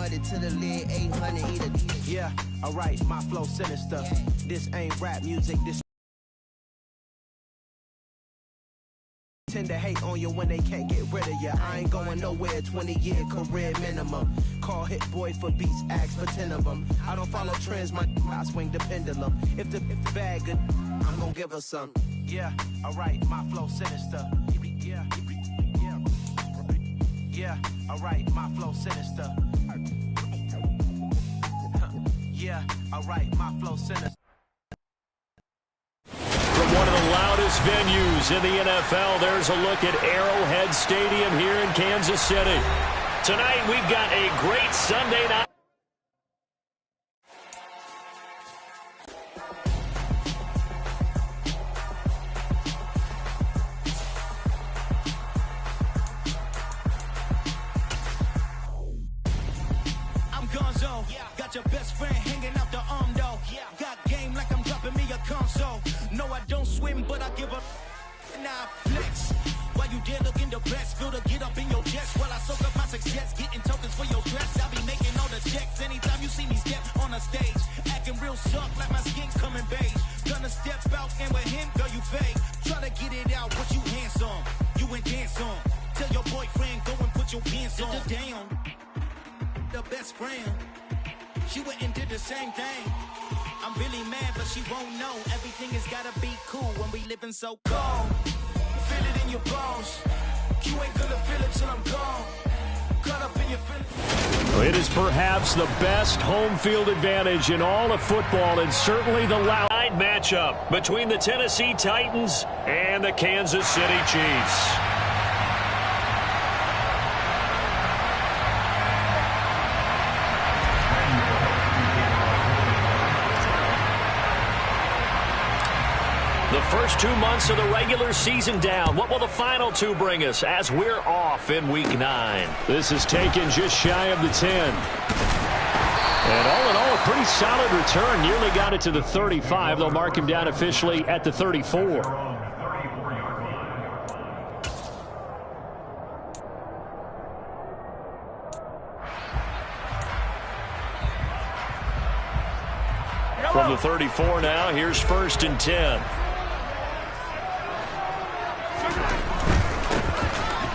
muddy to the lid, 800 either. Yeah, alright, my flow sinister. This ain't rap music, this tend to hate on you when they can't get rid of you. I ain't going nowhere, 20-year career minimum. Call hit boy for beats, ask for 10 of them. I don't follow trends, I swing the pendulum. If the bag good, I'm gonna give her some. Yeah, alright, my flow sinister. Yeah, alright, my flow sinister. Yeah, alright, my flow sinister. From one of the loudest venues in the NFL, there's a look at Arrowhead Stadium here in Kansas City. Tonight, we've got a great Sunday night. I'm Gonzo. Got your best friend hanging out the arm, though. Got game like I'm dropping me a console. No, I don't swim, but I give up. Nah, flex. While you there looking the best, feel to get up in your chest while I soak up my success, getting tokens for your stress. I'll be making all the checks anytime you see me step on a stage, acting real suck like my skin's coming beige. Gonna step out and with him, girl, you fake. Try to get it out, what you handsome, you ain't dance on. Tell your boyfriend, go and put your pants on. Down, the best friend, she went and did the same thing. I'm really mad, but she won't know. Everything has gotta be cool when we living so cold. Feel it in your bones. You ain't gonna feel it till I'm gone. Caught up in your feelings. It is perhaps the best home field advantage in all of football, and certainly the loud matchup between the Tennessee Titans and the Kansas City Chiefs. The first 2 months of the regular season down. What will the final two bring us as we're off in Week 9? This is taken just shy of the 10. And all in all, a pretty solid return. Nearly got it to the 35. They'll mark him down officially at the 34. From the 34 now, here's 1st and 10.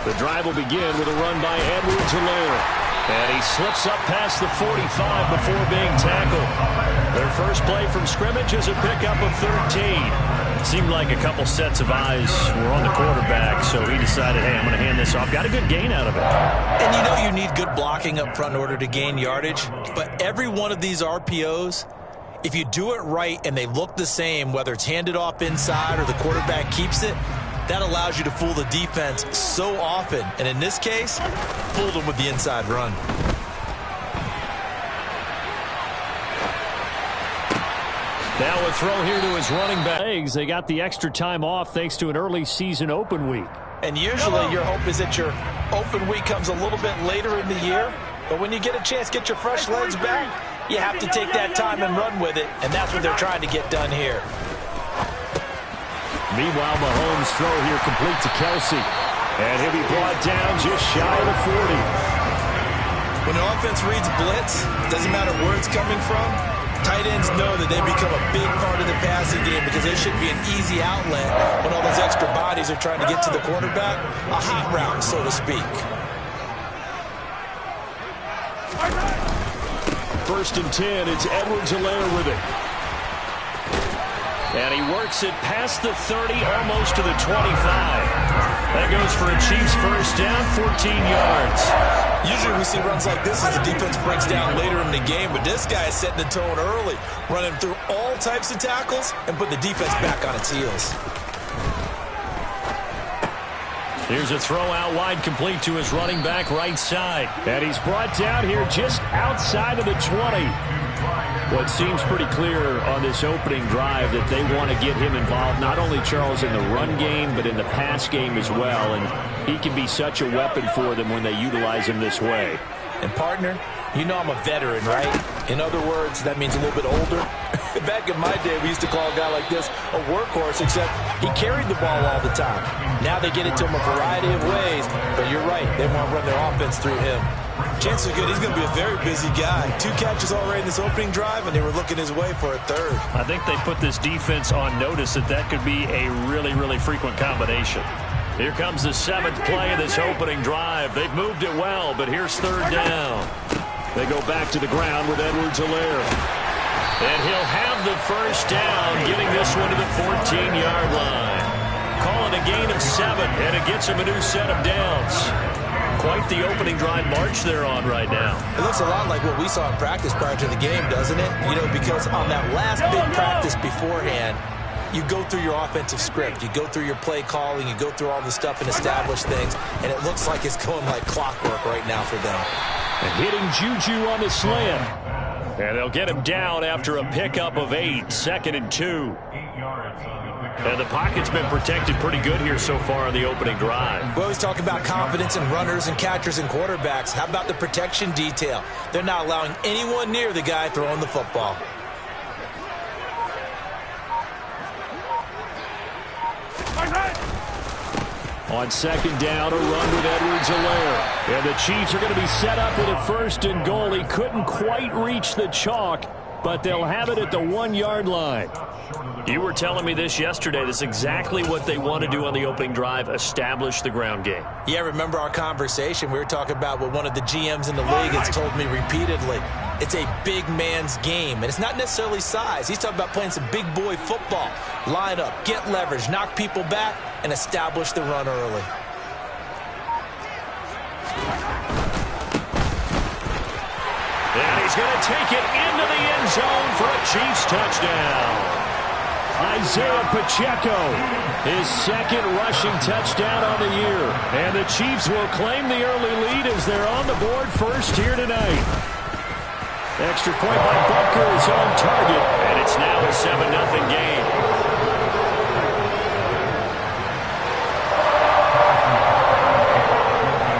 The drive will begin with a run by Edwards-Helaire. And he slips up past the 45 before being tackled. Their first play from scrimmage is a pickup of 13. Seemed like a couple sets of eyes were on the quarterback, so he decided, hey, I'm going to hand this off. Got a good gain out of it. And you know you need good blocking up front in order to gain yardage. But every one of these RPOs, if you do it right and they look the same, whether it's handed off inside or the quarterback keeps it, that allows you to fool the defense so often. And in this case, fooled them with the inside run. Now a throw here to his running back. They got the extra time off thanks to an early season open week. And usually your hope is that your open week comes a little bit later in the year. But when you get a chance to get your fresh legs back, you have to take that time and run with it. And that's what they're trying to get done here. Meanwhile, Mahomes' throw here complete to Kelsey. And he'll be brought down just shy of the 40. When an offense reads blitz, doesn't matter where it's coming from, tight ends know that they become a big part of the passing game because they should be an easy outlet when all those extra bodies are trying to get to the quarterback. A hot route, so to speak. 1st and 10, it's Edwards-Helaire with it. And he works it past the 30, almost to the 25. That goes for a Chiefs first down, 14 yards. Usually we see runs like this as the defense breaks down later in the game, but this guy is setting the tone early, running through all types of tackles and put the defense back on its heels. Here's a throw out wide, complete to his running back right side. And he's brought down here just outside of the 20. What seems pretty clear on this opening drive that they want to get him involved, not only, Charles, in the run game, but in the pass game as well. And he can be such a weapon for them when they utilize him this way. And, partner, you know I'm a veteran, right? In other words, that means a little bit older. Back in my day, we used to call a guy like this a workhorse, except He carried the ball all the time. Now they get it to him a variety of ways, but you're right. They want to run their offense through him. Chances are good he's going to be a very busy guy. 2 catches already in this opening drive, and they were looking his way for a 3rd. I think they put this defense on notice that could be a really, really frequent combination. Here comes the 7th play of this opening drive. They've moved it well, but here's 3rd down. They go back to the ground with Edwards-Helaire. And he'll have the first down, getting this one to the 14-yard line. Call it a gain of 7, and it gets him a new set of downs. Quite the opening drive march they're on right now. It looks a lot like what we saw in practice prior to the game, doesn't it? You know, because on that last big practice beforehand, you go through your offensive script. You go through your play calling. You go through all the stuff and establish things, and it looks like it's going like clockwork right now for them. And hitting Juju on the slant. And they'll get him down after a pickup of 8, 2nd and 2. And the pocket's been protected pretty good here so far on the opening drive. We always talk about confidence in runners and catchers and quarterbacks. How about the protection detail? They're not allowing anyone near the guy throwing the football. On 2nd down, a run with Edwards-Helaire. And the Chiefs are going to be set up with a 1st and goal. He couldn't quite reach the chalk, but they'll have it at the 1-yard line. You were telling me this yesterday. This is exactly what they want to do on the opening drive, establish the ground game. Yeah, remember our conversation? We were talking about what one of the GMs in the league has told me repeatedly. It's a big man's game, and it's not necessarily size. He's talking about playing some big boy football. Line up, get leverage, knock people back, and establish the run early. And he's going to take it into the end zone for a Chiefs touchdown. Isaiah Pacheco, his 2nd rushing touchdown on the year. And the Chiefs will claim the early lead as they're on the board first here tonight. Extra point by Butker is on target, and it's now a 7-0 game.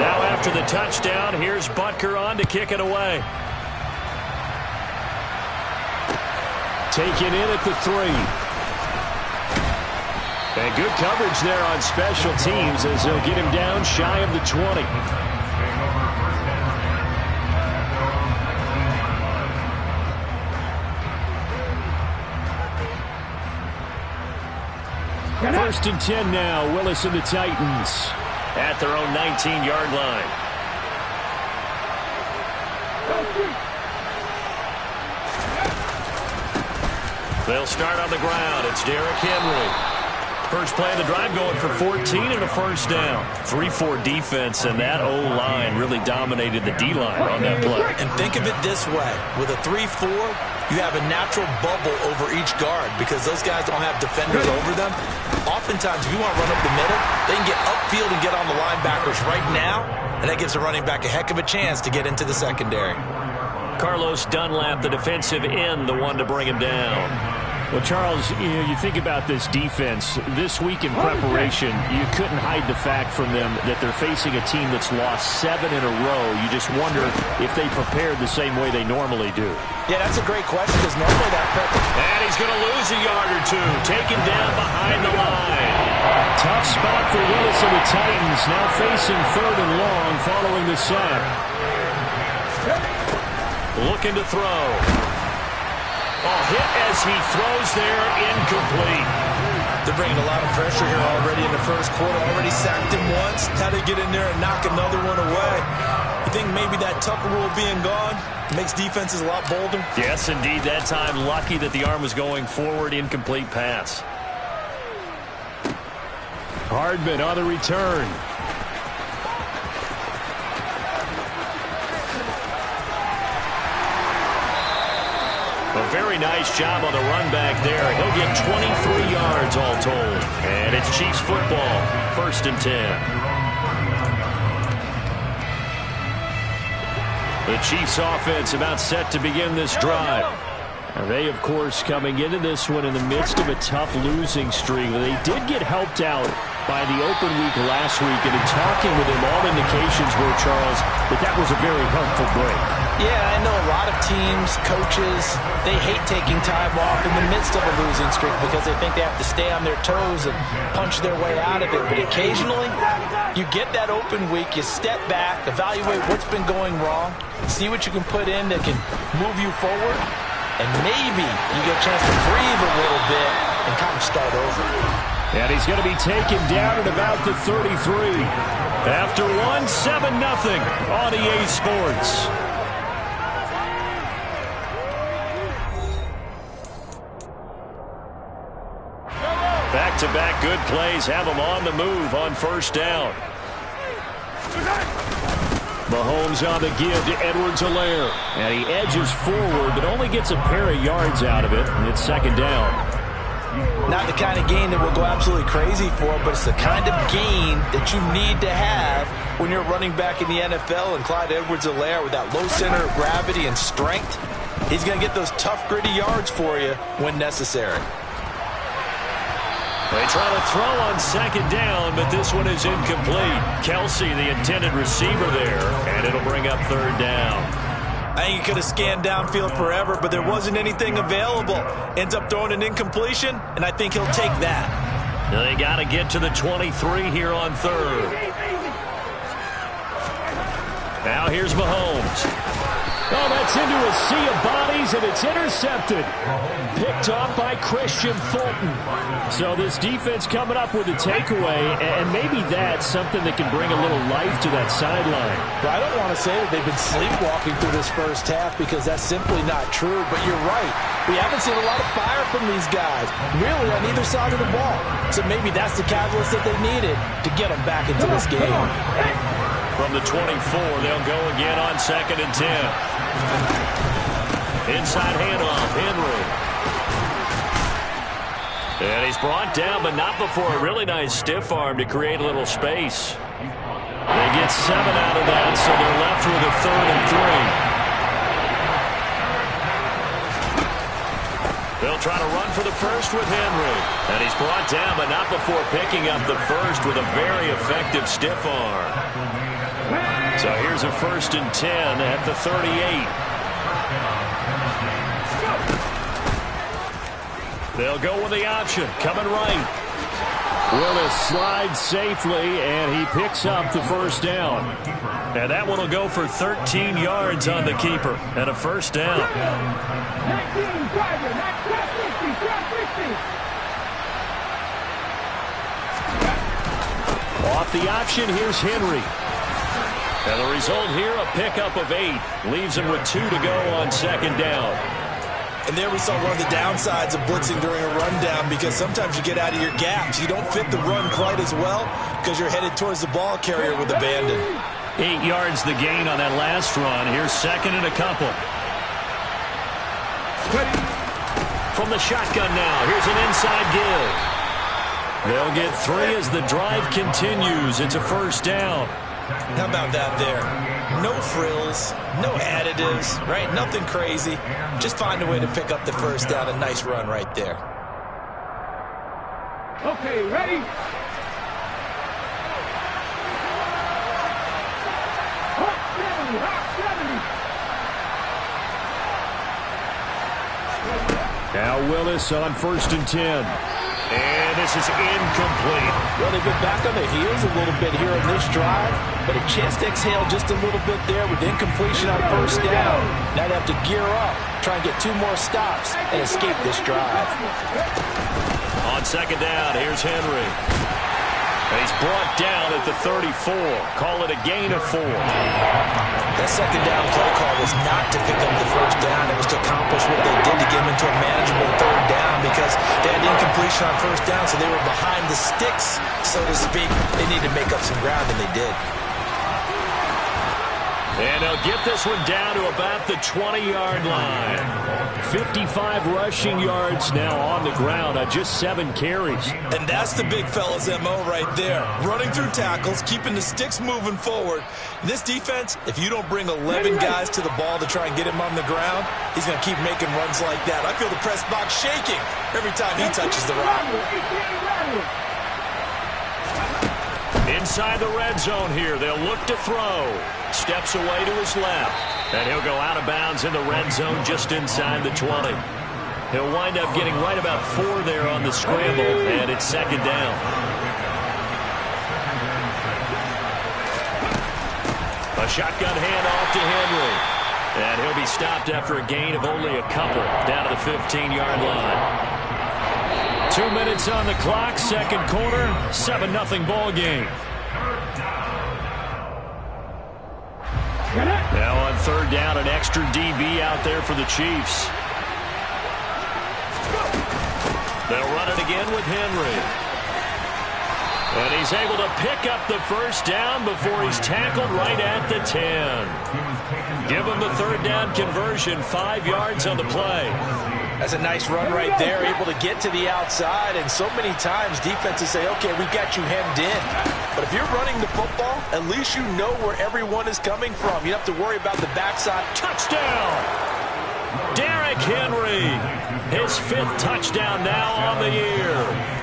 Now after the touchdown, here's Butker on to kick it away. Taken in at the 3. And good coverage there on special teams as they'll get him down shy of the 20. First and 10 now. Willis and the Titans at their own 19-yard line. They'll start on the ground. It's Derrick Henry. First play of the drive going for 14 and a first down. 3-4 defense, and that O-line really dominated the D-line on that play. And think of it this way. With a 3-4, you have a natural bubble over each guard because those guys don't have defenders over them. Oftentimes, if you want to run up the middle, they can get upfield and get on the linebackers right now, and that gives a running back a heck of a chance to get into the secondary. Carlos Dunlap, the defensive end, the one to bring him down. Well, Charles, you think about this defense. This week in preparation, you couldn't hide the fact from them that they're facing a team that's lost 7 in a row. You just wonder if they prepared the same way they normally do. Yeah, that's a great question because normally that prep. And he's going to lose a yard or two. Taken down behind the line. Tough spot for Willis and the Titans. Now facing 3rd and long following the sack. Looking to throw. Hit as he throws there, incomplete. They're bringing a lot of pressure here already in the first quarter. Already sacked him once. How to get in there and knock another one away. You think maybe that Tucker rule being gone makes defenses a lot bolder? Yes, indeed. That time, lucky that the arm was going forward. Incomplete pass. Hardman on the return. A very nice job on the run back there. He'll get 23 yards all told. And it's Chiefs football, 1st and 10. The Chiefs offense about set to begin this drive. And they, of course, coming into this one in the midst of a tough losing streak. They did get helped out by the open week last week, and in talking with him, all indications were, Charles, that was a very helpful break. Yeah, I know a lot of teams, coaches, they hate taking time off in the midst of a losing streak because they think they have to stay on their toes and punch their way out of it. But occasionally, you get that open week, you step back, evaluate what's been going wrong, see what you can put in that can move you forward, and maybe you get a chance to breathe a little bit and kind of start over. And he's going to be taken down at about the 33. After one, 7-0 on EA Sports. Back-to-back good plays have him on the move on first down. Mahomes on the give to Edwards-Helaire. And he edges forward, but only gets a pair of yards out of it. And it's second down. Not the kind of gain that we'll go absolutely crazy for, but it's the kind of gain that you need to have when you're running back in the NFL. And Clyde Edwards-Helaire, with that low center of gravity and strength, he's going to get those tough, gritty yards for you when necessary. They try to throw on second down, but this one is incomplete. Kelsey, the intended receiver there, and it'll bring up third down. I think he could have scanned downfield forever, but there wasn't anything available. Ends up throwing an incompletion, and I think he'll take that. They got to get to the 23 here on third. Now here's Mahomes. Oh, that's into a sea of bodies, and it's intercepted. Picked off by Christian Fulton. So this defense coming up with a takeaway, and maybe that's something that can bring a little life to that sideline. Well, I don't want to say that they've been sleepwalking through this first half because that's simply not true, but you're right. We haven't seen a lot of fire from these guys, really, on either side of the ball. So maybe that's the catalyst that they needed to get them back into this game. From the 24, they'll go again on second and 10. Inside handoff, Henry. And he's brought down, but not before a really nice stiff arm to create a little space. They get 7 out of that, so they're left with a 3rd and 3. They'll try to run for the first with Henry. And he's brought down, but not before picking up the first with a very effective stiff arm. So here's a 1st and 10 at the 38. They'll go with the option, coming right. Willis slides safely, and he picks up the first down. And that one will go for 13 yards on the keeper and a first down. Off the option, here's Henry. And the result here, a pickup of 8. Leaves him with 2 to go on second down. And there we saw one of the downsides of blitzing during a rundown because sometimes you get out of your gaps. You don't fit the run quite as well because you're headed towards the ball carrier with abandon. 8 yards the gain on that last run. Here's second and a couple. From the shotgun now, here's an inside give. They'll get 3 as the drive continues. It's a first down. How about that there? No frills, no additives, right? Nothing crazy. Just find a way to pick up the first down. A nice run right there. Okay, ready? Hot 70. Now Willis on 1st and 10. And this is incomplete. Well, they've been back on their heels a little bit here on this drive, but a chance to exhale just a little bit there with incompletion on first down. Now they have to gear up, try and get 2 more stops, and escape this drive. On second down, here's Henry. And he's brought down at the 34. Call it a gain of 4. That second down play call was not to pick up the first down. It was to accomplish what they did to get them into a manageable 3rd down because they had incompletion on first down, so they were behind the sticks, so to speak. They needed to make up some ground, and they did. And they'll get this one down to about the 20-yard line. 55 rushing yards now on the ground on just 7 carries. And that's the big fella's MO right there. Running through tackles, keeping the sticks moving forward. This defense, if you don't bring 11 guys to the ball to try and get him on the ground, he's going to keep making runs like that. I feel the press box shaking every time he touches the rock. inside the red zone here. They'll look to throw. Steps away to his left. And he'll go out of bounds in the red zone just inside the 20. He'll wind up getting right about 4 there on the scramble, and it's second down. A shotgun handoff to Henry. And he'll be stopped after a gain of only a couple down to the 15-yard line. 2 minutes on the clock, second quarter, 7-0 ball game. Now on third down, an extra DB out there for the Chiefs. They'll run it again with Henry. And he's able to pick up the first down before he's tackled right at the 10. Give him the third down conversion, 5 yards on the play. That's a nice run right there, able to get to the outside. And so many times defenses say, okay, we got you hemmed in. But if you're running the football, at least you know where everyone is coming from. You don't have to worry about the backside. Touchdown! Derrick Henry, his 5th touchdown now on the year.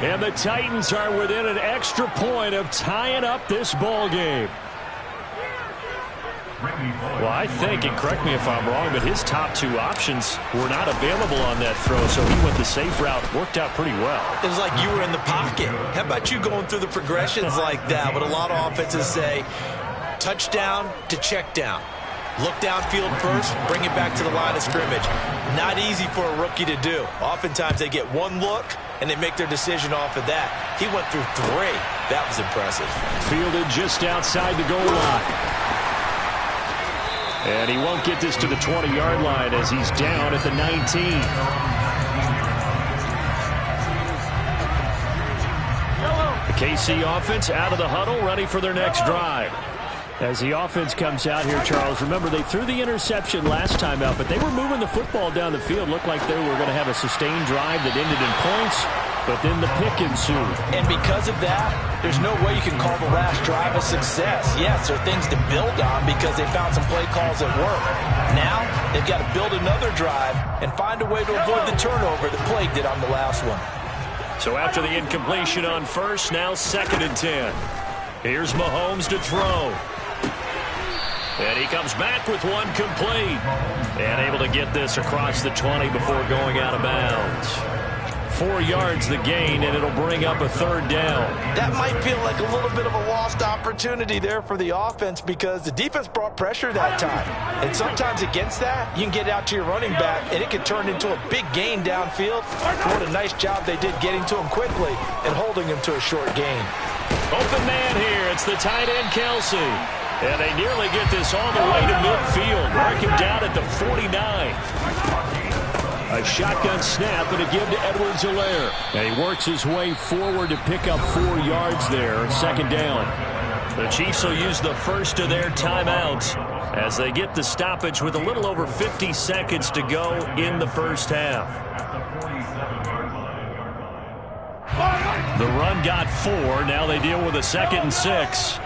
And the Titans are within an extra point of tying up this ball game. Well, I think, and correct me if I'm wrong, but his top 2 options were not available on that throw, so he went the safe route. Worked out pretty well. It was like you were in the pocket. How about you going through the progressions like that? But a lot of offenses say touchdown to check down. Look downfield first, bring it back to the line of scrimmage. Not easy for a rookie to do. Oftentimes they get one look, and they make their decision off of that. He went through 3. That was impressive. Fielded just outside the goal line. And he won't get this to the 20-yard line as he's down at the 19. The KC offense out of the huddle, ready for their next drive. As the offense comes out here, Charles, remember they threw the interception last time out, but they were moving the football down the field. Looked like they were going to have a sustained drive that ended in points, but then the pick ensued. And because of that, there's no way you can call the last drive a success. Yes, there are things to build on because they found some play calls that work. Now, they've got to build another drive and find a way to avoid the turnover that plagued it on the last one. So after the incompletion on first, now 2nd and 10. Here's Mahomes to throw. And he comes back with one complete. And able to get this across the 20 before going out of bounds. 4 yards the gain, and it'll bring up a third down. That might feel like a little bit of a lost opportunity there for the offense because the defense brought pressure that time. And sometimes against that, you can get out to your running back, and it can turn into a big gain downfield. What a nice job they did getting to him quickly and holding him to a short gain. Open man here. It's the tight end, Kelsey. And they nearly get this all the way to midfield. Mark him down at the 49. A shotgun snap and a give to Edwards-Helaire. And he works his way forward to pick up 4 yards there. Second down. The Chiefs will use the first of their timeouts as they get the stoppage with a little over 50 seconds to go in the first half. The run got 4. Now they deal with a 2nd and 6.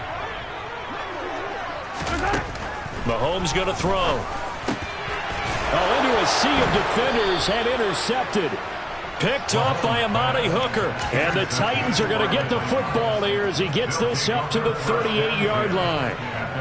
Mahomes going to throw. Oh, into a sea of defenders, and intercepted. Picked off by Amani Hooker. And the Titans are going to get the football here as he gets this up to the 38-yard line.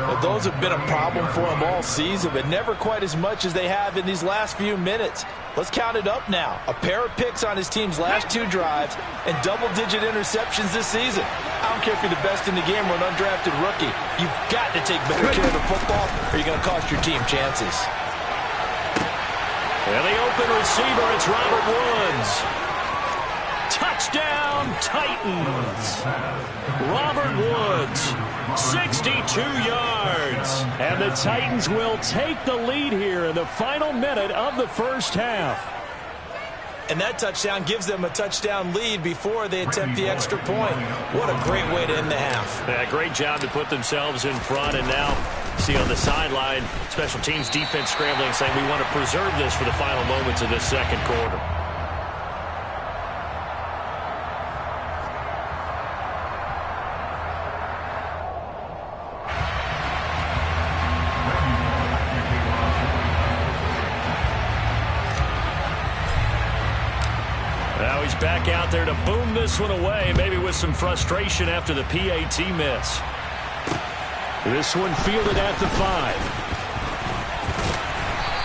Well, those have been a problem for him all season, but never quite as much as they have in these last few minutes. Let's count it up now. A pair of picks on his team's last 2 drives and double-digit interceptions this season. I don't care if you're the best in the game or an undrafted rookie. You've got to take better care of the football or you're going to cost your team chances. And the open receiver, it's Robert Woods. Touchdown, Titans. Robert Woods, 62 yards. And the Titans will take the lead here in the final minute of the first half. And that touchdown gives them a touchdown lead before they attempt the extra point. What a great way to end the half. Yeah, great job to put themselves in front. And now, see on the sideline, special teams defense scrambling, saying we want to preserve this for the final moments of this second quarter. back out there to boom this one away, maybe with some frustration after the PAT miss. This one fielded at the 5.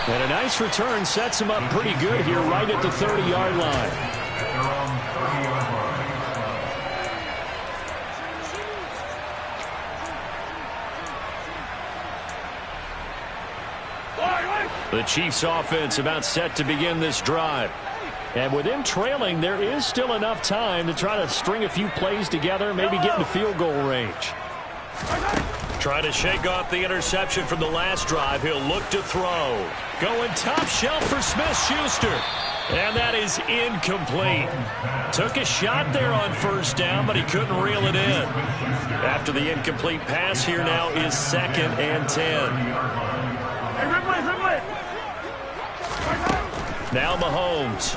And a nice return sets him up pretty good here right at the 30-yard line. The Chiefs offense about set to begin this drive. And with them trailing, there is still enough time to try to string a few plays together, maybe get into field goal range. Trying to shake off the interception from the last drive. He'll look to throw. Going top shelf for Smith-Schuster. And that is incomplete. Took a shot there on first down, but he couldn't reel it in. After the incomplete pass, here now is 2nd and 10. Now Mahomes.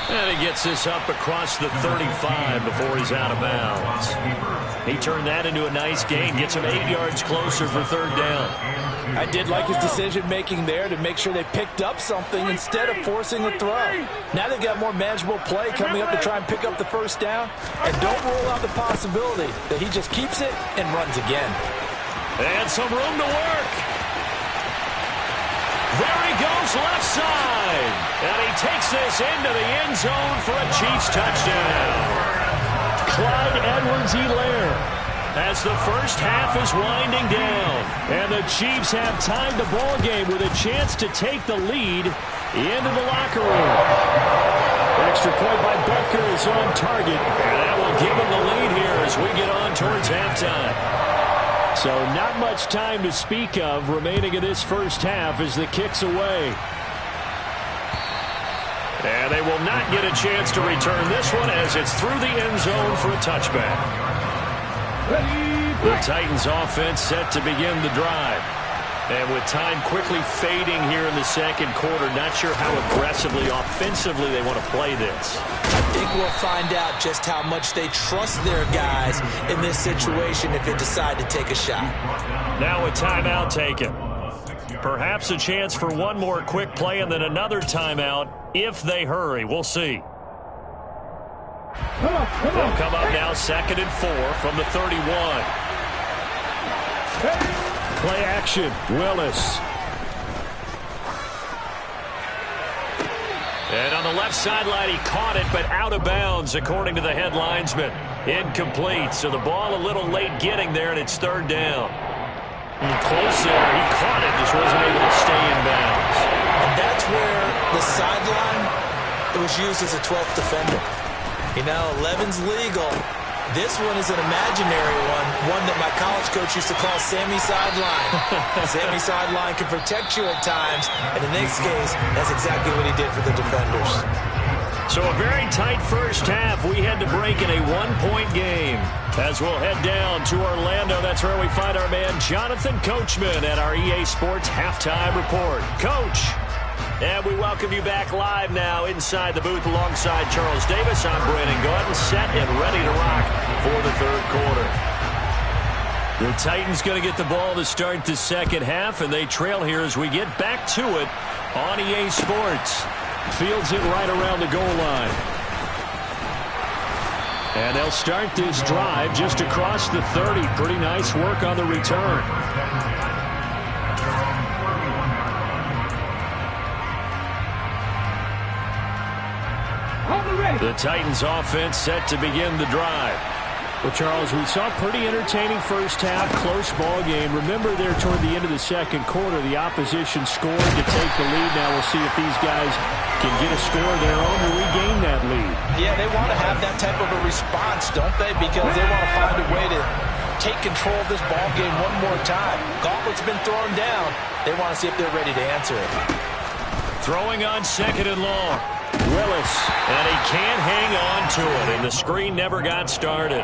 And he gets this up across the 35 before he's out of bounds. He turned that into a nice gain. Gets him 8 yards closer for 3rd down. I did like his decision-making there to make sure they picked up something instead of forcing a throw. Now they've got more manageable play coming up to try and pick up the 1st down. And don't rule out the possibility that he just keeps it and runs again. And some room to work. There he goes left side. And he takes this into the end zone for a Chiefs touchdown. Clyde Edwards-Helaire as the first half is winding down. And the Chiefs have tied the ball game with a chance to take the lead into the locker room. Extra point by Butker is on target. And that will give him the lead here as we get on towards halftime. So not much time to speak of remaining in this first half as the kick's away. And they will not get a chance to return this one as it's through the end zone for a touchback. The Titans offense set to begin the drive. And with time quickly fading here in the 2nd quarter, not sure how aggressively, offensively they want to play this. I think we'll find out just how much they trust their guys in this situation if they decide to take a shot. Now a timeout taken. Perhaps a chance for one more quick play and then another timeout if they hurry. We'll see. They'll come up now 2nd and 4 from the 31. Play action, Willis. And on the left sideline, he caught it, but out of bounds, according to the head linesman. Incomplete, so the ball a little late getting there, and it's 3rd down. Close there, he caught it, just wasn't able to stay in bounds. And that's where the sideline, it was used as a 12th defender. You know, 11's legal. This one is an imaginary one that my college coach used to call Sammy Sideline. Sammy Sideline can protect you at times, and in this case, that's exactly what he did for the defenders. So a very tight first half. We had to break in a 1-point game. As we'll head down to Orlando, that's where we find our man Jonathan Coachman at our EA Sports Halftime Report. Coach. And we welcome you back live now inside the booth alongside Charles Davis. I'm Brandon Gordon, set and ready to rock for the 3rd quarter. The Titans going to get the ball to start the 2nd half, and they trail here as we get back to it on EA Sports. Fields it right around the goal line. And they'll start this drive just across the 30. Pretty nice work on the return. The Titans offense set to begin the drive. Well, Charles, we saw a pretty entertaining first half, close ball game. Remember there toward the end of the 2nd quarter, the opposition scored to take the lead. Now we'll see if these guys can get a score of their own to regain that lead. Yeah, they want to have that type of a response, don't they? Because they want to find a way to take control of this ball game one more time. Gauntlet's been thrown down. They want to see if they're ready to answer it. Throwing on 2nd and long. Willis, and he can't hang on to it, and the screen never got started.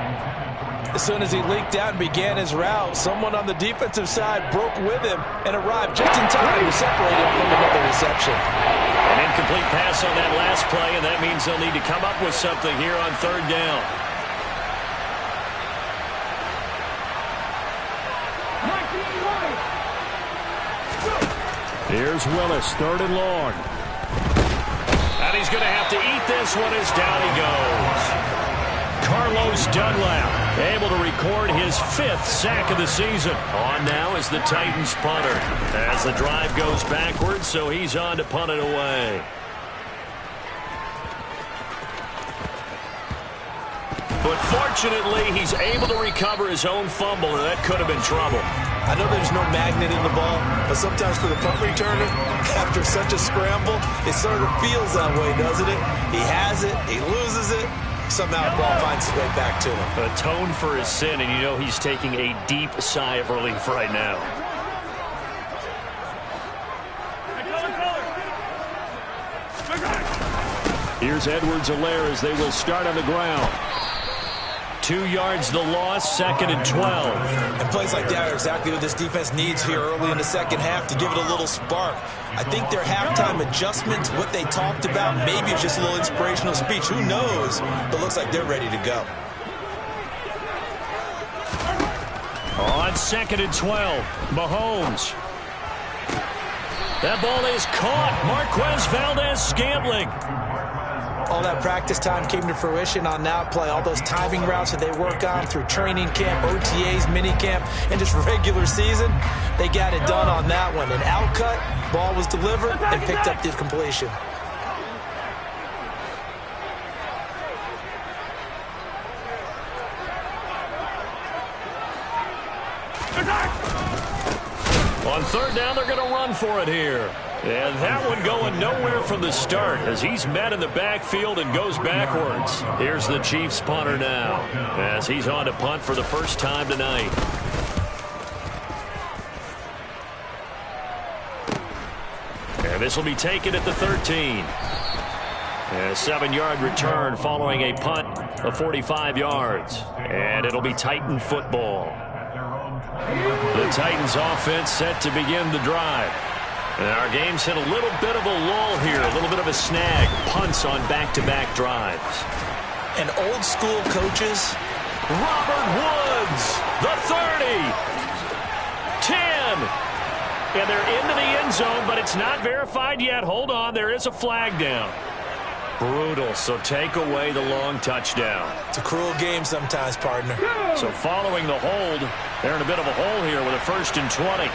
As soon as he leaked out and began his route, someone on the defensive side broke with him and arrived just in time to separate him from another reception. An incomplete pass on that last play, and that means they'll need to come up with something here on 3rd down. Here's Willis, 3rd and long. And he's going to have to eat this one as down he goes. Carlos Dunlap able to record his 5th sack of the season. On now is the Titans punter as the drive goes backwards, so he's on to punt it away. But fortunately, he's able to recover his own fumble, and that could have been trouble. I know there's no magnet in the ball, but sometimes for the punt returner, after such a scramble, it sort of feels that way, doesn't it? He has it, he loses it, somehow the ball finds its way back to him. Atone for his sin, and you know he's taking a deep sigh of relief right now. Here's Edwards-Helaire as they will start on the ground. 2 yards the loss, 2nd and 12. And plays like that are exactly what this defense needs here early in the second half to give it a little spark. I think their halftime adjustments, what they talked about, maybe it's just a little inspirational speech. Who knows? But looks like they're ready to go. On 2nd and 12, Mahomes. That ball is caught. Marquez Valdez-Scantling. All that practice time came to fruition on that play. All those timing routes that they work on through training camp, OTAs, minicamp, and just regular season, they got it done on that one. An outcut, ball was delivered, and picked up the completion. On 3rd down, they're going to run for it here. And that one going nowhere from the start as he's met in the backfield and goes backwards. Here's the Chiefs punter now as he's on to punt for the first time tonight. And this will be taken at the 13. And a 7-yard return following a punt of 45 yards. And it'll be Titan football. The Titans offense set to begin the drive. And our game's hit a little bit of a lull here, a little bit of a snag. Punts on back-to-back drives. And old school coaches. Robert Woods, the 30, 10. And they're into the end zone, but it's not verified yet. Hold on, there is a flag down. Brutal, so take away the long touchdown. It's a cruel game sometimes, partner. So following the hold, they're in a bit of a hole here with a 1st and 20.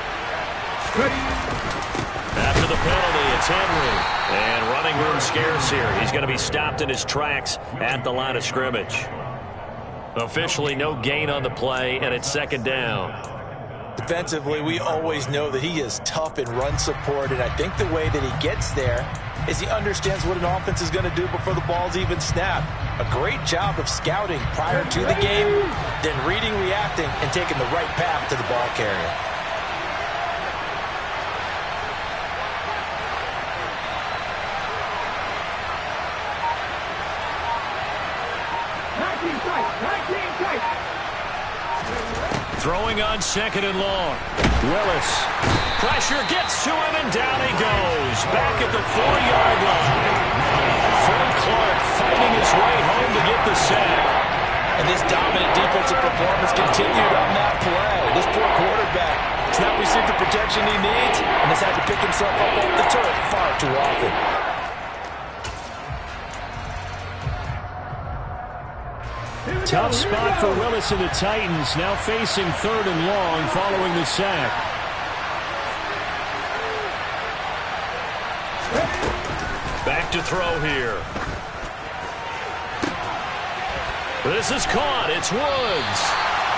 After the penalty, it's Henry. And running room scarce here. He's going to be stopped in his tracks at the line of scrimmage. Officially no gain on the play, and it's 2nd down. Defensively, we always know that he is tough in run support, and I think the way that he gets there is he understands what an offense is going to do before the ball's even snapped. A great job of scouting prior to the game, then reading, reacting, and taking the right path to the ball carrier. Throwing on 2nd and long. Willis. Pressure gets to him, and down he goes. Back at the 4-yard line. Frank Clark fighting his way home to get the sack. And this dominant defensive performance continued on that play. This poor quarterback has not received the protection he needs and has had to pick himself up off the turf far too often. Tough spot for Willis and the Titans, now facing 3rd and long following the sack. Back to throw here. This is caught. It's Woods.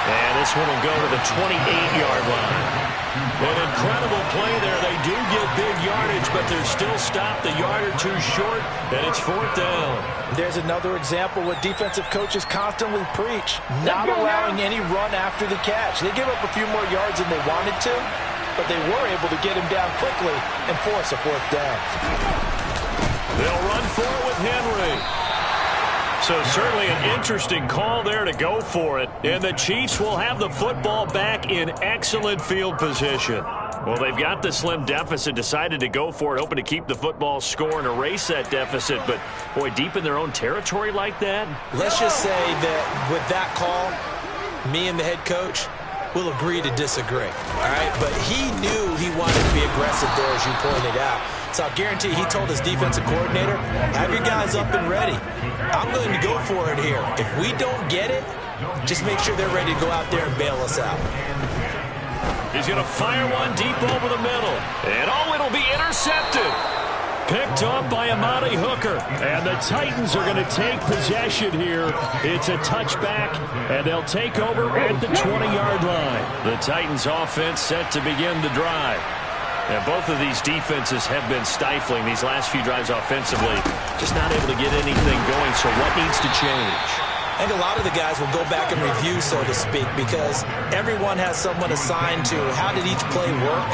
And this one will go to the 28-yard line. An incredible play there. They do get big yardage, but they're still stopped a yard or two short, and it's 4th down. There's another example what defensive coaches constantly preach, not allowing any run after the catch. They give up a few more yards than they wanted to, but they were able to get him down quickly and force a 4th down. They'll run for it with Henry. So certainly an interesting call there to go for it. And the Chiefs will have the football back in excellent field position. Well, they've got the slim deficit, decided to go for it, hoping to keep the football score and erase that deficit. But, boy, deep in their own territory like that? Let's just say that with that call, me and the head coach, will agree to disagree, all right? But he knew he wanted to be aggressive there, as you pointed out. So I guarantee he told his defensive coordinator, have your guys up and ready. I'm going to go for it here. If we don't get it, just make sure they're ready to go out there and bail us out. He's going to fire one deep over the middle. And it'll be intercepted. Picked off by Amani Hooker. And the Titans are going to take possession here. It's a touchback, and they'll take over at the 20-yard line. The Titans offense set to begin the drive. And both of these defenses have been stifling these last few drives offensively. Just not able to get anything going, so what needs to change? I think a lot of the guys will go back and review, so to speak, because everyone has someone assigned to how did each play work.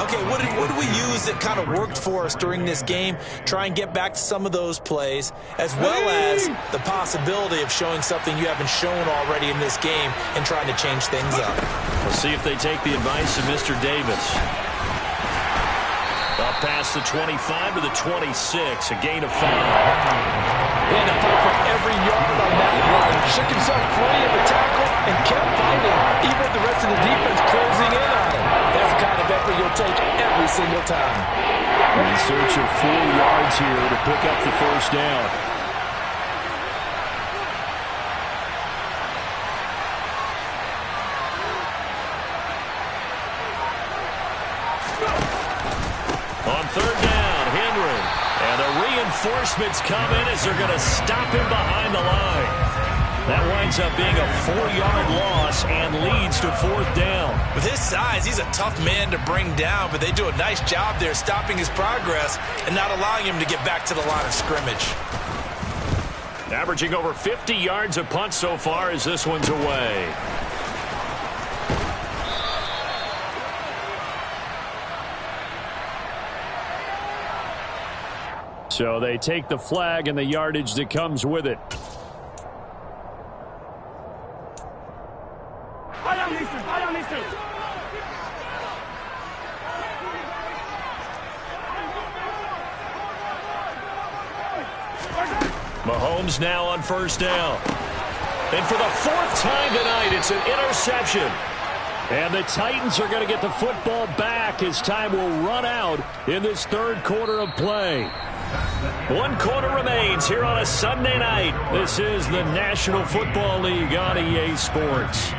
Okay, what did we use that kind of worked for us during this game? Try and get back to some of those plays, as well as the possibility of showing something you haven't shown already in this game and trying to change things up. We'll see if they take the advice of Mr. Davis. Up past the 25 to the 26, a gain of 5. He had to fight for every yard on that run. Shook himself free of the tackle and kept fighting, even with the rest of the defense closing in on him. That's the kind of effort you'll take every single time. In search of 4 yards here to pick up the first down. On third down, Henry. And the reinforcements come in as they're going to stop him behind the line. That winds up being a 4-yard loss and leads to 4th down. With his size, he's a tough man to bring down, but they do a nice job there stopping his progress and not allowing him to get back to the line of scrimmage. Averaging over 50 yards a punt so far as this one's away. So they take the flag and the yardage that comes with it. Mahomes now on first down. And for the 4th time tonight, it's an interception. And the Titans are going to get the football back as time will run out in this 3rd quarter of play. 1 quarter remains here on a Sunday night. This is the National Football League on EA Sports.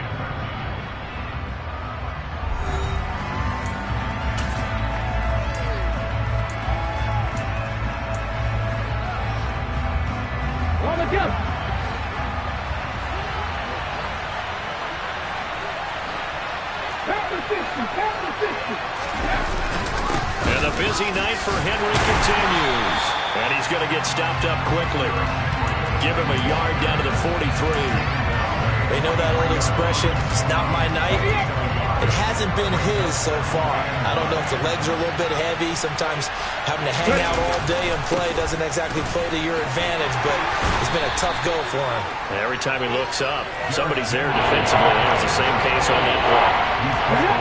And the busy night for Henry continues. And he's going to get stopped up quickly. Give him a yard down to the 43. They know that old expression, it's not my night. It hasn't been his so far. I don't know if the legs are a little bit heavy. Sometimes having to hang out all day and play doesn't exactly play to your advantage, but it's been a tough go for him. And every time he looks up, somebody's there defensively. That was the same case on that play.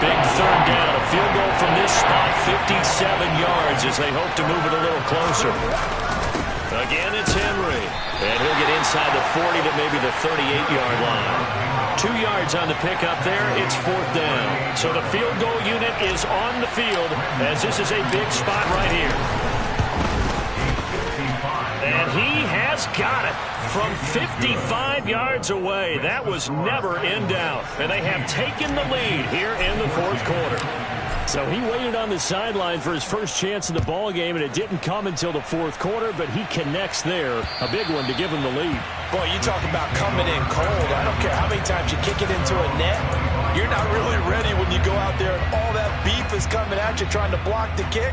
Big 3rd down, a field goal from this spot, 57 yards as they hope to move it a little closer. Again, it's Henry. And he'll get inside the 40 to maybe the 38-yard line. 2 yards on the pickup there. It's 4th down. So the field goal unit is on the field as this is a big spot right here. And he has got it from 55 yards away. That was never in doubt. And they have taken the lead here in the 4th quarter. So he waited on the sideline for his first chance in the ball game, and it didn't come until the 4th quarter, but he connects there. A big one to give him the lead. Boy, you talk about coming in cold. I don't care how many times you kick it into a net. You're not really ready when you go out there and all that beef is coming at you trying to block the kick.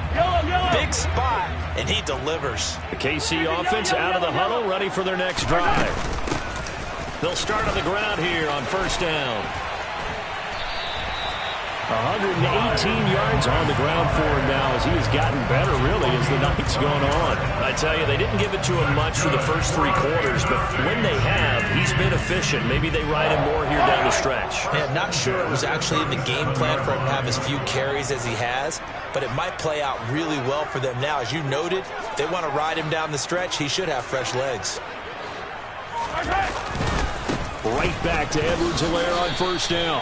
Big spot, and he delivers. The KC offense out of the huddle, ready for their next drive. They'll start on the ground here on first down. 118 yards on the ground for him now as he has gotten better, really, as the night's gone on. I tell you, they didn't give it to him much for the first 3 quarters, but when they have, he's been efficient. Maybe they ride him more here down the stretch. Yeah, not sure it was actually in the game plan for him to have as few carries as he has, but it might play out really well for them now. As you noted, if they want to ride him down the stretch, he should have fresh legs. Right back to Edwards-Helaire on first down.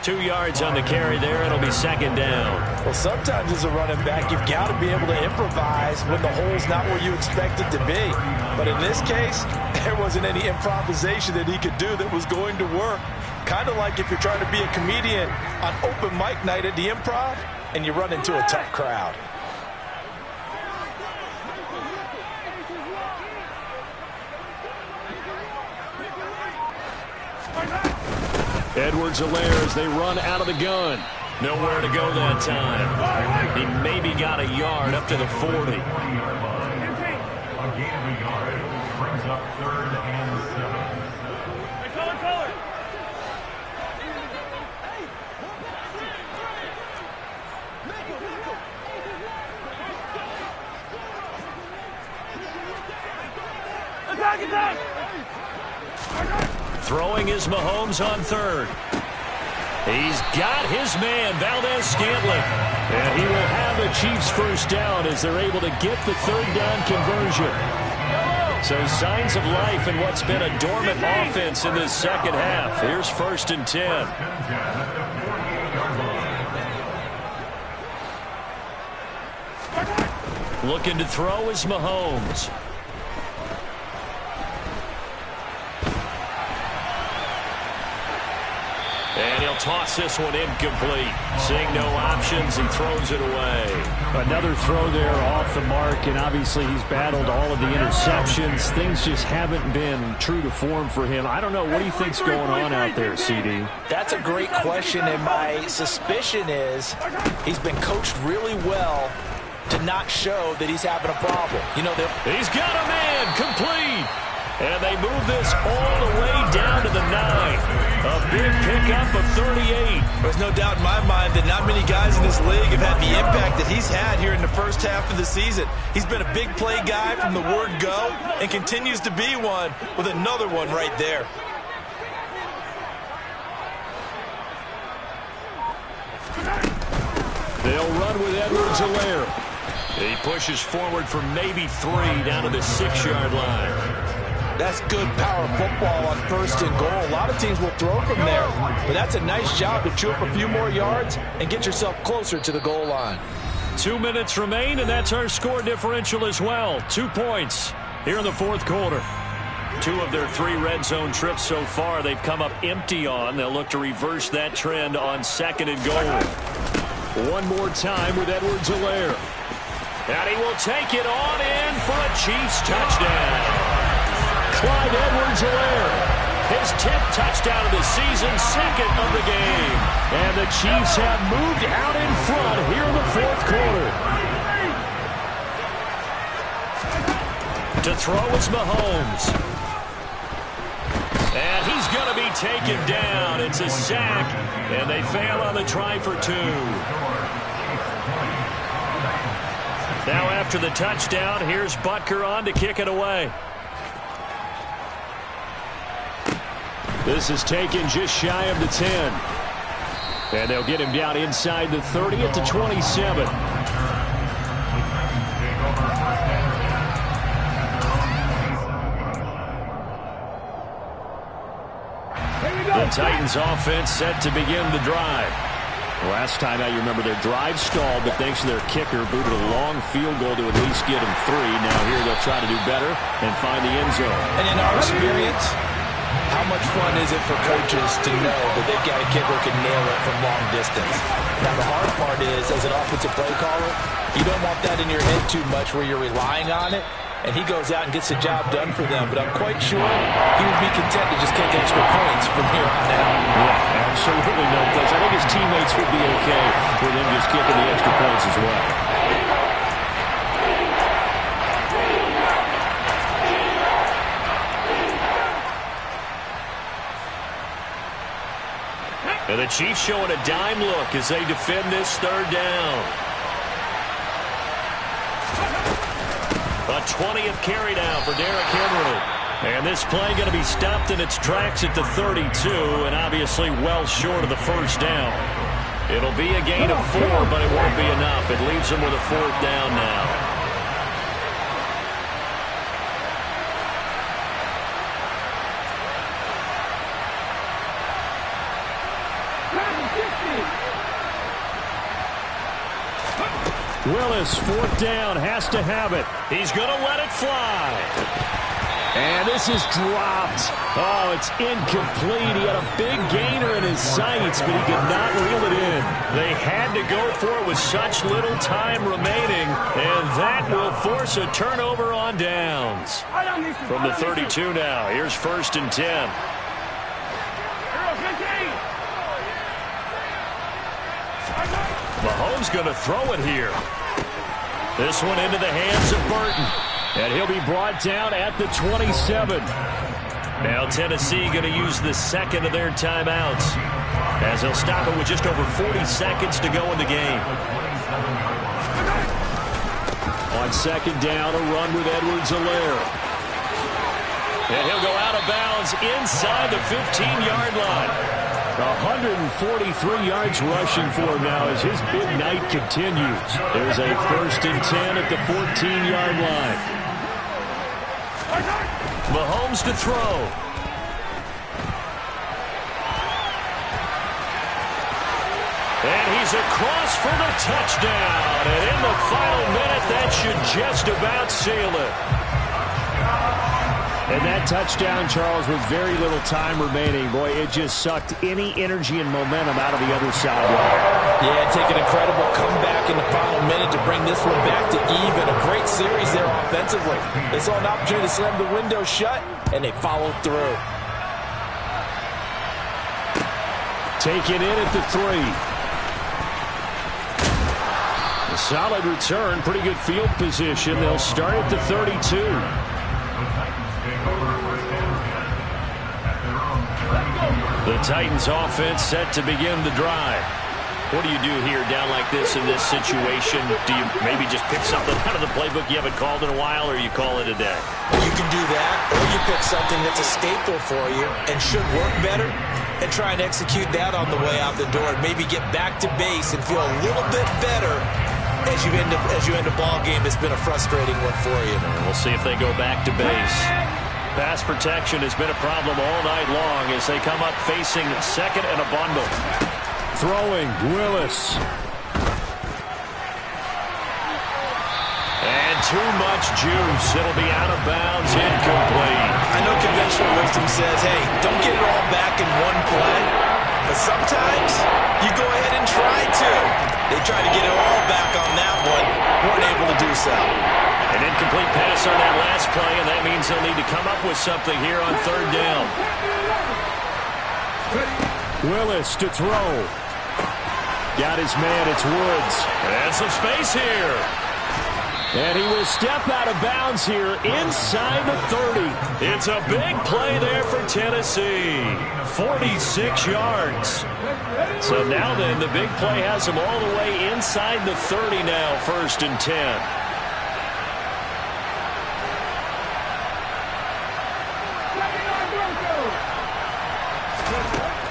2 yards on the carry there. It'll be second down. Well, sometimes as a running back, you've got to be able to improvise when the hole's not where you expect it to be. But in this case, there wasn't any improvisation that he could do that was going to work. Kind of like if you're trying to be a comedian on open mic night at the Improv and you run into a tough crowd. Edwards-Helaire as they run out of the gun. Nowhere to go that time. He maybe got a yard up to the 40. A gain of a yard brings up 3rd and 7. Color. Attack! Throwing is Mahomes on 3rd. He's got his man, Valdez-Scantling. And he will have the Chiefs first down as they're able to get the 3rd down conversion. So signs of life in what's been a dormant offense in this second half. Here's 1st and 10. Looking to throw is Mahomes. And he'll toss this one incomplete. Seeing no options, he throws it away. Another throw there off the mark, and obviously he's battled all of the interceptions. Things just haven't been true to form for him. I don't know. What do you think's going on out there, CD? That's a great question, and my suspicion is he's been coached really well to not show that he's having a problem. You know, he's got a man complete. And they move this all the way down to the 9. A big pickup of 38. There's no doubt in my mind that not many guys in this league have had the impact that he's had here in the first half of the season. He's been a big play guy from the word go and continues to be one with another one right there. They'll run with Edwards-Helaire. He pushes forward for maybe 3 down to the 6-yard line. That's good power football on 1st and goal. A lot of teams will throw from there, but that's a nice job to chew up a few more yards and get yourself closer to the goal line. 2 minutes remain, and that's our score differential as well. 2 points here in the 4th quarter. 2 of their 3 red zone trips so far they've come up empty on. They'll look to reverse that trend on 2nd and goal. One more time with Edwards-Helaire. And he will take it on in for a Chiefs touchdown. Clyde Edwards-Helaire, his 10th touchdown of the season, 2nd of the game. And the Chiefs have moved out in front here in the 4th quarter. To throw is Mahomes. And he's going to be taken down. It's a sack, and they fail on the try for 2. Now after the touchdown, here's Butker on to kick it away. This is taken just shy of the 10. And they'll get him down inside the 30 at the 27. The Titans offense set to begin the drive. Last time out, you remember their drive stalled, but thanks to their kicker, booted a long field goal to at least get them 3. Now here they'll try to do better and find the end zone. And in our experience, how much fun is it for coaches to know that they've got a kicker who can nail it from long distance? Now the hard part is, as an offensive play caller, you don't want that in your head too much where you're relying on it. And he goes out and gets the job done for them. But I'm quite sure he would be content to just kick extra points from here on out. Yeah, absolutely no place. I think his teammates would be okay with him just kicking the extra points as well. And the Chiefs showing a dime look as they defend this 3rd down. A 20th carry down for Derrick Henry. And this play going to be stopped in its tracks at the 32, and obviously well short of the 1st down. It'll be a gain of 4, but it won't be enough. It leaves them with a 4th down now. Willis, fourth down, has to have it. He's going to let it fly. And this is dropped. Oh, it's incomplete. He had a big gainer in his sights, but he could not reel it in. They had to go for it with such little time remaining, and that will force a turnover on downs. From the 32 now, here's 1st and 10. Mahomes going to throw it here. This one into the hands of Burton. And he'll be brought down at the 27. Now Tennessee going to use the second of their timeouts, as they'll stop it with just over 40 seconds to go in the game. On 2nd down, a run with Edwards-Helaire. And he'll go out of bounds inside the 15-yard line. 143 yards rushing for him now as his big night continues. There's a 1st and 10 at the 14-yard line. Mahomes to throw. And he's across for the touchdown. And in the final minute, that should just about seal it. And that touchdown, Charles, with very little time remaining. Boy, it just sucked any energy and momentum out of the other sideline. Yeah, take an incredible comeback in the final minute to bring this one back to even. A great series there offensively. They saw an opportunity to slam the window shut, and they followed through. Taken in at the 3. A solid return, pretty good field position. They'll start at the 32. The Titans offense set to begin the drive. What do you do here down like this in this situation? Do you maybe just pick something out of the playbook you haven't called in a while, or you call it a day? You can do that, or you pick something that's a staple for you and should work better and try and execute that on the way out the door and maybe get back to base and feel a little bit better as you end a ball game that's been a frustrating one for you. We'll see if they go back to base. Pass protection has been a problem all night long as they come up facing second and a bundle. Throwing, Willis. And too much juice. It'll be out of bounds, incomplete. I know conventional wisdom says, hey, don't get it all back in one play. But sometimes you go ahead and try to. They tried to get it all back on that one. Weren't able to do so. An incomplete pass on that last play, and that means they'll need to come up with something here on 3rd down. Willis to throw. Got his man, it's Woods. And some space here. And he will step out of bounds here inside the 30. It's a big play there for Tennessee. 46 yards. So now then, the big play has him all the way inside the 30 now, 1st and 10.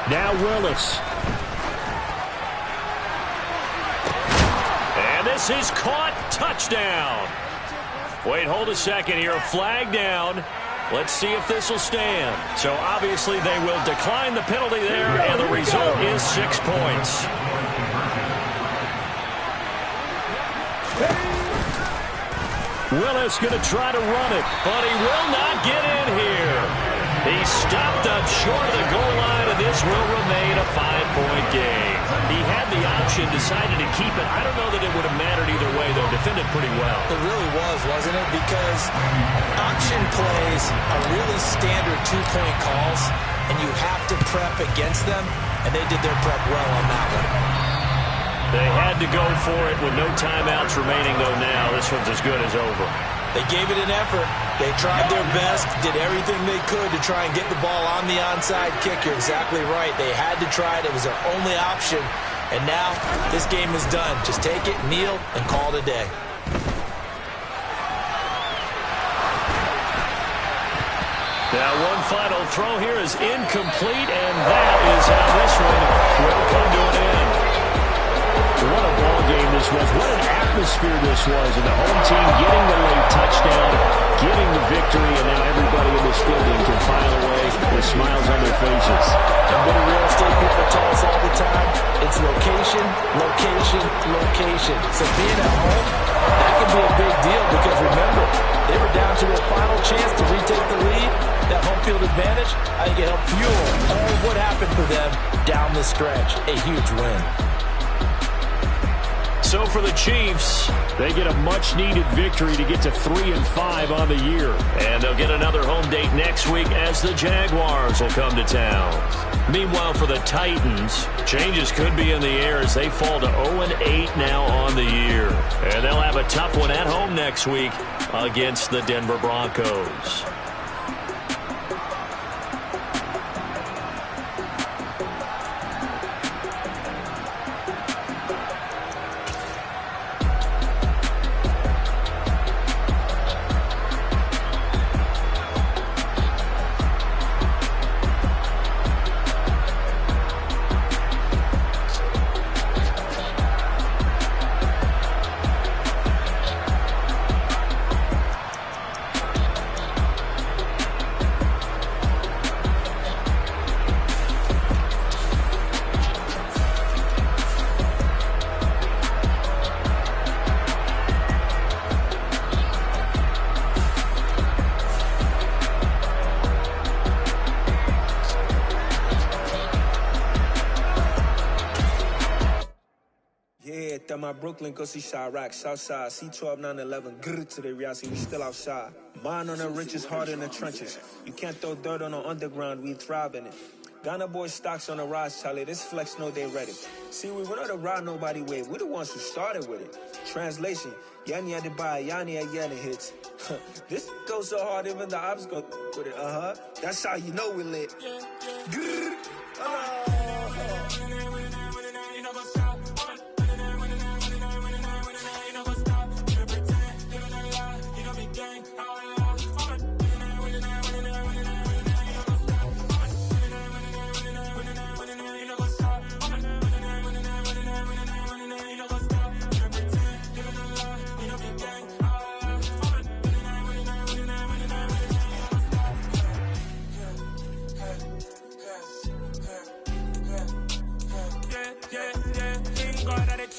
Now Willis. And this is caught. Touchdown. Wait, hold a second here. Flag down. Let's see if this will stand. So obviously they will decline the penalty there, and the result is 6 points. Willis going to try to run it, but he will not get in here. He stopped up short of the goal line, and this will remain a 5-point game. He had the option, decided to keep it. I don't know that it would have mattered either way, though. Defended pretty well. It really was, wasn't it? Because option plays are really standard 2-point calls, and you have to prep against them, and they did their prep well on that one. They had to go for it with no timeouts remaining, though, now. This one's as good as over. They gave it an effort. They tried their best, did everything they could to try and get the ball on the onside kick. You're exactly right. They had to try it. It was their only option. And now this game is done. Just take it, kneel, and call it a day. Now one final throw here is incomplete, and that is how this one will come to an end. What a ball game this was. What an atmosphere this was, and the home team getting the late touchdown, getting the victory, and now everybody in this building can file away with smiles on their faces. And what do real estate people tell us all the time? It's location, location, location. So being at home, that can be a big deal because remember, they were down to a final chance to retake the lead. That home field advantage, I think it helped fuel all of what happened for them down the stretch. A huge win. So for the Chiefs, they get a much-needed victory to get to 3-5 on the year. And they'll get another home date next week as the Jaguars will come to town. Meanwhile, for the Titans, changes could be in the air as they fall to 0-8 now on the year. And they'll have a tough one at home next week against the Denver Broncos. My Brooklyn, go see Chirac, Southside, C12, 911, grrr to the reality, we still outside. Mine on the richest, heart in the trenches. You can't throw dirt on the underground, we thrive in it. Ghana boys stocks on the rise, Charlie, this flex know they ready. See, we not to ride nobody wave, we the ones who started with it. Translation, Yanni had to buy, Yanni had yelling hits. This goes so hard, even the ops go with it, That's how you know we lit. Grrr,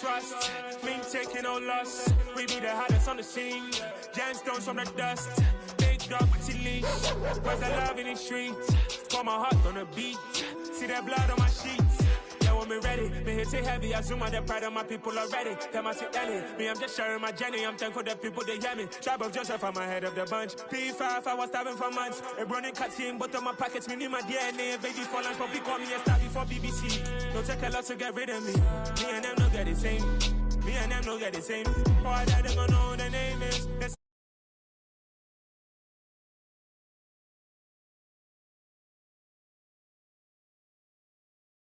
trust, me taking no loss. We be the hottest on the scene. Gemstones from the dust. Big dog with leash. Where's the love in the streets? Got my heart on the beat. See that blood on my sheets. Yeah, when me ready, me hit it heavy. I zoom out the pride of my people already. Tell my sit Ellie. Me, I'm just sharing my journey. I'm thankful the people they hear me. Tribe of Joseph, I'm ahead of the bunch. P5, I was starving for months. A running cutscene, but on my pockets, me need my DNA. Baby for lunch, but we call me a star before BBC. Don't take a lot to get rid of me. Me and them don't get the same. Me and them don't get the same. All that they gonna know the name is.